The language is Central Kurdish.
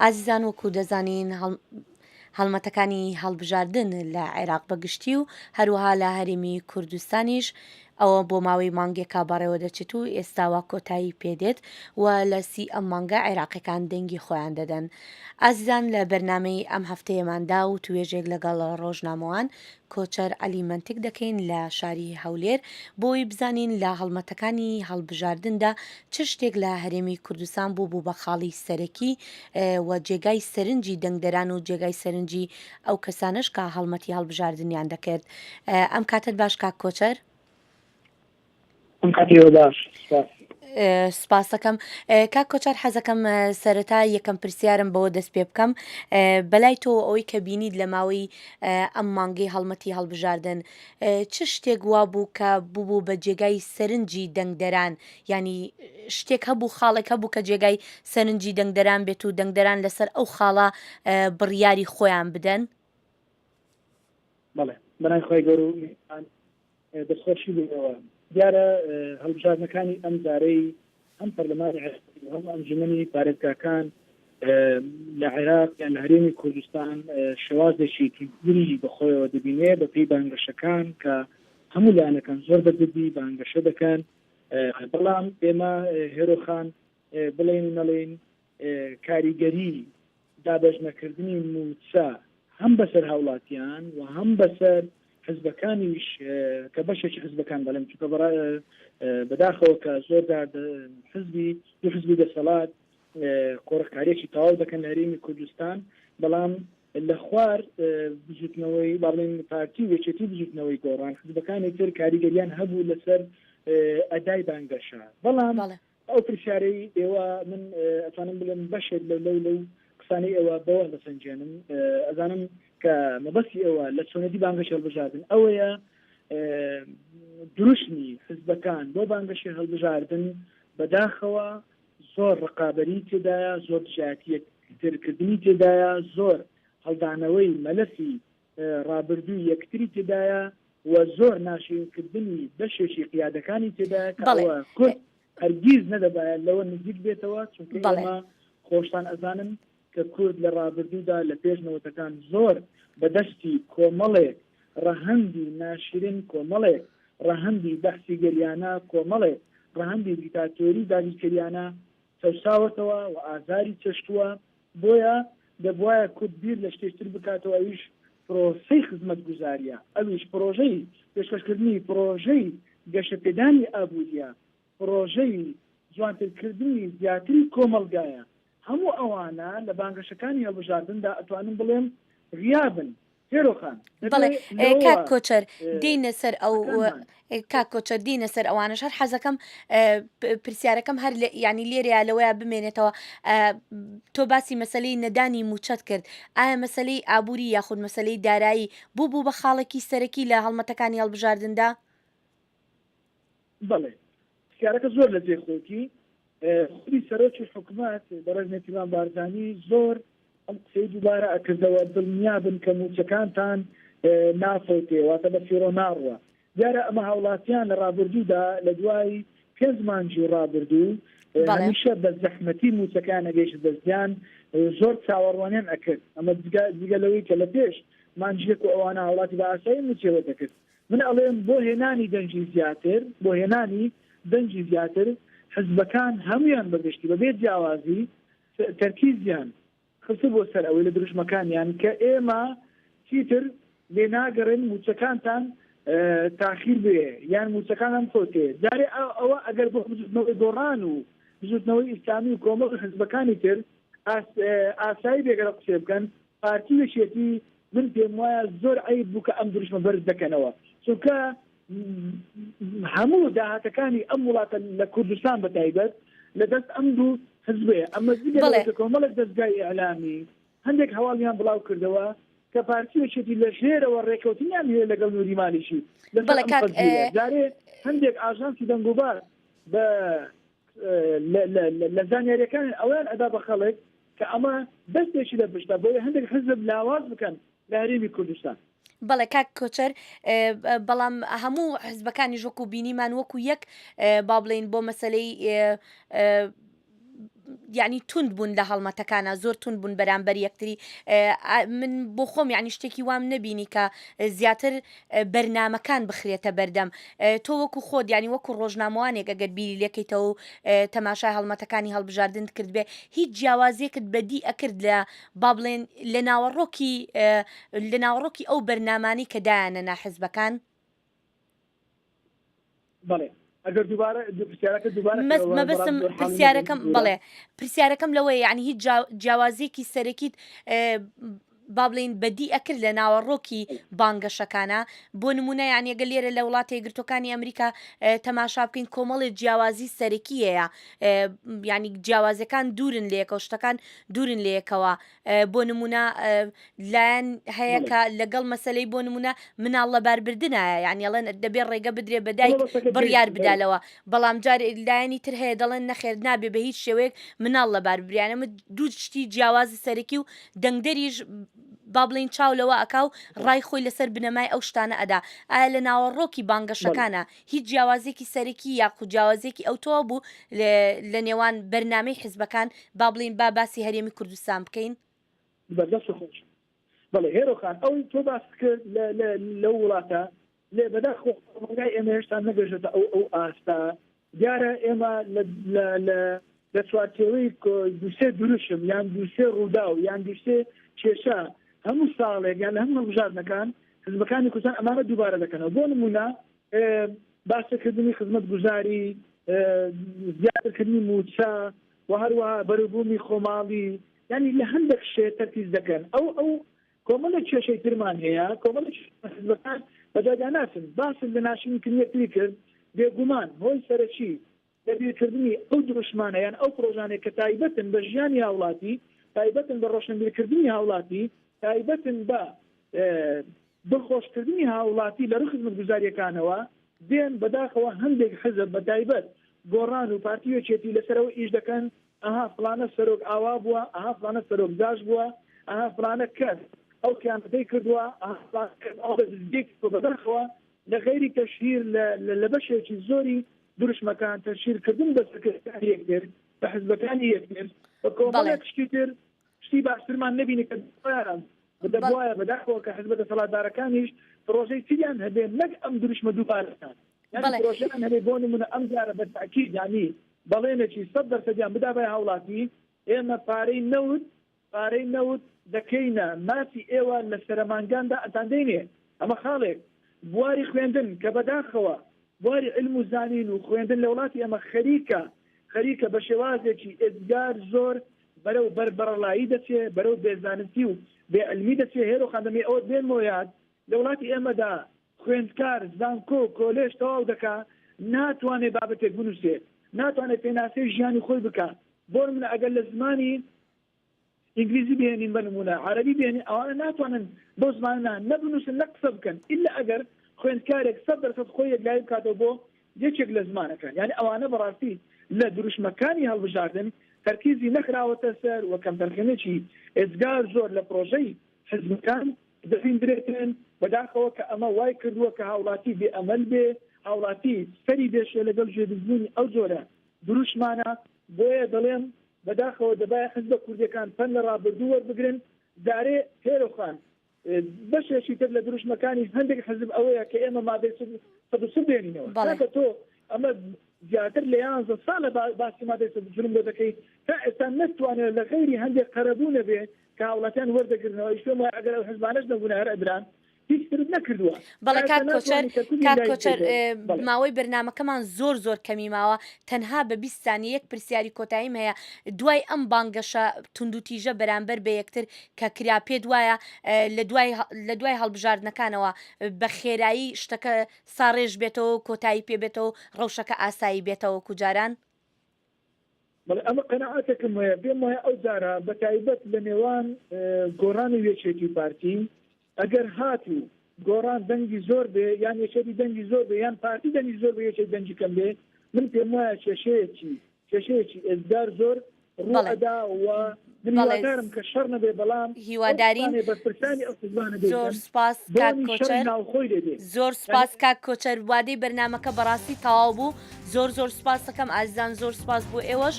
ئازیزان وەکو دەزانین هەڵمەتەکانی هەڵبژاردن لە عێراق بەگشتی و هەروەها لە هەرێمی کوردستانیش ئەوە بۆ ماوەی مانگێکا بەڕێوە دەچێت و ئێستاوا کۆتایی پێدێت و لە سی ئەم مانگە عێراقیەکان دەنگی خۆیان دەدەن. ئازیزان لە بەرنامەی ئەم هەفتەیەماندا و توێژێک لەگەڵ ڕۆژنامەوان کۆچەر ئەلیمەنتیک دەکەین لە شاری هەولێر بۆی بزانین لە هەڵمەتەکانی هەڵبژاردندا چ شتێک لە هەرێمی کوردستان بوو بە خاڵی سەرەکی و جێگای سەرنجی دەنگدەران و جێگای سەرنجی ئەو کەسانش کە هەڵمەتی هەڵبژاردنیان دەکرد. ئەم کاتت باش کاک کۆچەر؟ سپاس دەکەم. کاک کۆچەر حەزەکەم سەرەتا یەکەم پرسیارم بەوە دەست پێ بکەم بەلای تۆ ئەوەی کە بینید لە ماوەی ئەم مانگەی هەڵمەتی هەڵبژاردن چ شتێک وا بوو کە بوو بە جێگای سەرنجی دەنگدەران، ینی شتێک هەبوو خاڵێک هەبوو کە جێگای سەرنجی دەنگدەران بێت و دەنگدەران لەسەر ئەو خاڵە بڕیاری خۆیان بدەن؟ بەڵێ بەنای خۆی گەور و دەستخۆشی بووەوە دیارە هەڵبژاردنەکانی ئەم جارەی ئەم پەرلەمانی هەم ئەنجومەنی پارێزگاکان لە عێراق یان لە هەرێمی کوردستان شێوازێکی گوری بەخۆیەوە دەبینێ بە پێی بانگەشەکان کە هەموو لایەنەکان زۆر بەدەبی بانگەشە دەکەن بەڵام ئێمە هێرۆخان بڵێن نەڵێن کاریگەری دابەژنەکردنی موچە هەم بەسەر هاوڵاتیان و هەم بەسەر حزبەکانیش کە بەشێکی حزبەکان بەڵێم چونکە بەداخەوە کە زۆر حزبی دو حزبی دەسەڵات کۆڕکاریەکی تەواو دەکەن لە هەرێمی کوردستان بەڵام لە خوار بزوتنەوەی باڵێن پارتی وێچێتی بزوتنەوەی گۆڕان حزبەکانی تر کاریگەریان هەبوو لەسەر ئەدای بانگەشە بەڵام ئەو پرسیارەی ئێوە من ئەتوانم بڵێم بەشێک لەو قسانەی ئێوە بەوە دەسەنجێنم ئەزانم کە مەبەستی ئێوە لە چۆنەتی بانگەش هەڵبژاردن ئەوەیە دروشتنی حزبەکان بۆ بانگەشی هەڵبژاردن بەداخەوە زۆر ڕقابەری تێدایە زۆر تێکردنی تێدایە زۆر هەڵدانەوەی مەلەفی ڕابردوو یەکتری تێدایە و زۆر ناشرینکردنی بەشێکی قیادەکانی تێدایە کە ئەوە کورد هەرگیز نەدەبایە لەوە نزیک بێتەوە چونکە ئێمە خۆشتان ئەزانن کە کورد لە ڕابردوودا لە پێشنەوەتەکان زۆر بەدەستی کۆمەڵێک ڕەهەندی ناشرین کۆمەڵێک ڕەهەندی بەحسی گەریانە کۆمەڵێک ڕەهەندی دیکتاتۆری داگیرکەریانە سەوساوەتەوە و ئازاری چەشتووە بۆیە دەبوایە کورد بیر لە شتێکتر بکاتەوە ئەویش پرۆسەی خزمەت گوزاریە ئەویش پرۆژەی پێشکەشکردنی پرۆژەی گەشەپێدانی ئابوووریە پرۆژەی جوانترکردنی زیاتری کۆمەلگایە هەموو ئەوانە لە بانگەشەکانی هەڵبژاردندا ئەتوانم بڵێم غیابن هێرۆخان کاک کۆچەر دێنە سەر ئەو کاک کۆچەر دێنە سەر ئەوانش هەر حەزەکەم پرسیارەکەم هەر ینی لێرەیە لەوەیە بمێنێتەوە تۆ باسی مەسلەی نەدانی موچەت کرد ئایا مەسلەی ئابووری یاخود مەسلەی دارایی بوو بە خاڵێکی سەرەکی لە هەڵمەتەکانی هەڵبژاردندا؟ بەڵێ پرسیارەکە زۆر لە جێخۆکی خودی سەرۆکی حکوومەت بەڕێز نێتیمان بارزانی زۆر ئەم قسەی دووبارە ئەکردەوە دڵنیا بن کە موچەکانتان نافەوتێ واتە بە فیرۆ ناڕوە دیارە ئەمە هاوڵاتیان لە ڕابردوودا لە دوای 5 مانگی ڕابردوو هەمیشە بە زەحمەتی موچەکان ئەگەیشت دەستیان زۆر چاوەڕوانیان ئەکرد ئەمە جگە لەوەی کە لە پێش مانجیەک و ئەوانە هاوڵاتی بە ئاسایی موچێوە دەکرد من ئەڵێم بۆ هێنانی دەنجی زیاتر بۆ هێنانی دەنجی زیاتر حزبەکان هەمویان بەگشتی بەبێ جیاوازی تەرکیزیان خستە بۆ سەر ئەوەی لە دروشمەکانیان کە ئێمە چیتر لێ ناگەڕێن موچەکانتان تاخیر بێ یان موچەکانم فۆتێ دارێ ئەوە ئەگەر بۆ بزوتنەوەی دۆڕان و بزوتنەوەی ئیسلامی و کۆمەڵ حزبەکانی تر ئاسایی بێگەرە قسێ بکەن پارتی وەشێتی من پێم وایە زۆر عیب بوو کە ئەم دروشمە بەرز دەکەنەوە چونکە هەموو داهاتەکانی ئەم وڵاتە لە کوردستان بەتایبەت لە دەست ئەم دوو حزبەیە ئەمە کۆمەڵێک دەستگای ئەعلامی هەندێک هەواڵیان بڵاو کردەوە کە پارتی وەشێتی لە ژێرەوە ڕێکەوتنیان هەیە لەگەڵ نوریمانیشی دارێ هەندێک ئاژانسی دەنگوبار لە زانیاریەکان ئەویان ئەدا بە خەڵک کە ئەمە دەستێکی لە پشتە بۆیە هەندێک حزب لاواز بکەن لە هەرێمی کوردستان. بەڵێ کاک کۆچەر بەڵام هەموو حزبەکانی ژۆک و بینیمان وەکو یەک با بڵێن بۆ مەسلەی یعنی تند بوون لە هەڵمەتەکانە زۆر تند بوون بەرامبەر یەکتری من بۆ خۆم یعنی شتێکی وام نەبینی کە زیاتر بەرنمەکان بخرێتە بەردەم تۆ وەکو خۆت ینی وەکو ڕۆژنامەوانێک ئەگەر بیری لەکەیتەوە و تەماشای هەڵمەتەکانی هەڵبژاردن کرد بێ هیچ جیاوازیەکت بەدی ئەکرد لە با بڵێن لە ناوەڕۆکی ئەو بەرنامانی کە دایانە ناحزبەکان بەڵێ ئەگەر دووبارە پرسیارەکە دووبارە مەبەستم پرسیارەکەم بڵێ پرسیارەکەم لەوەیە یعنی هیچ جیاوازیەکی سەرەکیت با بڵین بەدی ئەکرد لە ناوەڕۆکی بانگەشەکانە بۆ نمونە یان ئەگەر لێرە لە وڵاتە یەکگرتوەکانی ئەمریکا تەماشا بکەین کۆمەڵی جیاوازی سەرەکیەیە ینی جیاوازەکان دوورن لە یەکەوە شتەکان دوورن لە یەکەوە بۆ نمونە لایەن هەیە کە لەگەڵ مەسەلەی بۆ نمونە مناڵ لە باربردنایە یعنی ئەڵێن دەبێت ڕێگە بدرێ بەدایک بڕیار بدالەوە بەڵام جار لایەنی تر هەیە دەڵێن نەخێر نابێ بە هیچ شێوەیەک مناڵ لە باربریانە دوو شتی جیاوازی سەرەکی و دەنگدەریش با بڵین چاولەوە ئەکاو ڕای خۆی لەسەر بنەمای ئەو شتانە ئەدا ئایا لە ناوەڕۆکی بانگەشەکانە هیچ جیاوازێکی سەرەکی یاخود جیاوازێکی ئەوتۆ بوو لە نێوان بەرنامەی حیزبەکان با بڵین با باسی هەرێمی کوردستان بکەین بەدەست خۆش بەڵێ هێرۆخان ئەوی تۆ باس کرد لە وڵاتە لێ بەداخۆی ئێمە هێشتا نەگەژێتە ئەو ئاستا دیارە ئێمە لە چوارچێوەی دووسێ دروشم یان دووسێ ڕوودا و یان دووسێ کێشە هەموو ساڵێک یان لە هەموو هەڵبژاردنەکان حزبەکانی کوردستان ئەمانە دووبارە دەکەنەوە بۆ نمونە باسەکردنی خزمەت گوزاری زیاترکردنی موچە و هەروەها بەرەبوونی خۆماڵی ینی لە هەندێک شێ تەرکیز دەکەن ئەو کۆمەڵە کێشەی ترمان هەیە کۆمەڵە حزبەکان بەجادا ناچن باسن لە ناشرینکردنیەکەی کرد بێگومان هۆی سەرەکی لەبیرکردنی ئەو دروشمانە یان ئەو پرۆژانێک کە تایبەتن بە ژیانی هاوڵاتی تایبەتن بە ڕۆشنبیرکردنی هاوڵاتی تایبەتن بە دڵخۆشکردنی هاوڵاتی لە ڕوو خزمەتگوزاریەکانەوە دێن بەداخەوە هەندێک حزب بە تایبەت گۆڕان و پارتیۆچێتی لەسەرەوە ئیش دەکەن ئەها فلانە سەرۆک ئاوا بووە ئەها فلانە سەرۆک داش بووە ئەها فلانە کەس ئەو کیانەتەی کردووە بەداخەوە لە غەیری تەشهیر لە بەشێکی زۆری دروشمەکان تەشهیرکردن بە سەرکردەکانی یەکتر بە حزبەکانی یەکتر بە کۆمەڵێک شتی تر شتی باشترمان نبینی کە بدەبواە بەداخەوە کە حزب دەسەڵاتدارەکانیش پرۆژەی چیان هەبێ نەک ئەم دروشمە دووبارەکان پرۆژەکان هەبێ بۆ نمونە ئەم جارە بە تاکید ینی بەڵێنێکی 100% بدا بە هاوڵاتی ئێمە پارەی نەوت دەکەینە ماسی ئێوە لە سەرمانگاندا ئەتاندەینێ ئەمە خاڵێک بواری خوێندن کە بەداخەوە بواری علم و زانین و خوێندن لە وڵاتی ئەمە خەریکە بە شێوازێکی ئێزگار زۆر بەرەو بەربەڕەڵایی دەچێت بەرەو بێزانستی و بێعلمی دەچێت هێرۆ خاندەمی ئەوە بێنمەوە یاد لە وڵاتی ئێمەدا خوێندکار زانکۆ کۆلێژ تەواو دەکا ناتوانێت بابەتێک بنووسێت ناتوانێت پێناسەی ژیانی خۆی بکە بۆ منە ئەگەر لە زمانی ئینگلیزی بێنین بە نمونە عەرەبی بێنین ئەوانە ناتوانن بۆ زمانە نەبنووسن نە قسە بکەن ئیلا ئەگەر خوێندکارێک 100% خۆی یەکلای بکاتەوە بۆ یەکێک لە زمانەکان یعنی ئەوانە بەڕاستی لە دروشمەکانی هەڵبژاردن تەرکیزی نەکراوەتە سەر و کەم تەرخێنێکی ئێزگار زۆر لە پرۆژەی حزبەکان دەفیندرێتن بەداخەوە کە ئەمە وای کردووە کە هاوڵاتی بێ ئەمەل بێ هاوڵاتی سەری دێشێ لەگەڵ ژێبزبوونی ئەو جۆرە دروشمانە بۆیە دەڵێم بەداخەوە دەبایە حزبە کوردیەکان فەن لە ڕابردوو وەربگرن دارێ هێرۆخان بەشێکی تر لە دروشمەکانی هەندێک حزب ئەوەیە کە ئێمە مادەی سەد بێنینەوە کە تۆ ئەمە زیاتر لە 11 ساڵە باسی مادەی سەد بۆ دەکەیت تا ئێستا نەتوانێت لە غەیری هەندێک قەرەبوونە بێ کە هاوڵاتیان وەردەگرنەوە ئیشتۆم وایە ئەگەر ئەو حزبانەش نەبوونە هەر ئەدران هیچ ترت نەکردووە بەڵێ کاک کۆچەر ماوەی بەرنامەکەمان زۆر کەمی ماوە تەنها بە 20 ثانیە یەک پرسیاری کۆتاییم هەیە دوای ئەم بانگەشە توندوتیژە بەرامبەر بە یەکتر کە کرا پێت وایە لە دوای هەڵبژاردنەکانەوە بە خێرایی شتەکە ساڕێژ بێتەوە کۆتایی پێ بێتەوە ڕەوشەکە ئاسایی بێتەوە کوجاران ئەمە قەنەعاتێکم وەیە پێم وایە ئەو جارە بە تایبەت لە نێوان گۆڕانی وێچێتی پارتی ئەگەر هاتی گۆڕان دەنگی زۆر بێ یان یەکێتی دەنگی زۆر بێ یان پارتی دەنگی زۆر بێ یەکێک دەنگی کەم بێ من پێم وایە کێشەیەکی ئێزگار زۆر ڕوئەدا و هیوادارم کە شەڕ نەبێ بەڵام هیوادارین زۆر سپاس کاک کۆچەر زۆر سپاس کاک کۆچەر وادەی بەرنامەکە بەڕاستی تەواو بوو زۆر سپاس دەکەم ئازیزان زۆر سپاس بۆ ئێوەش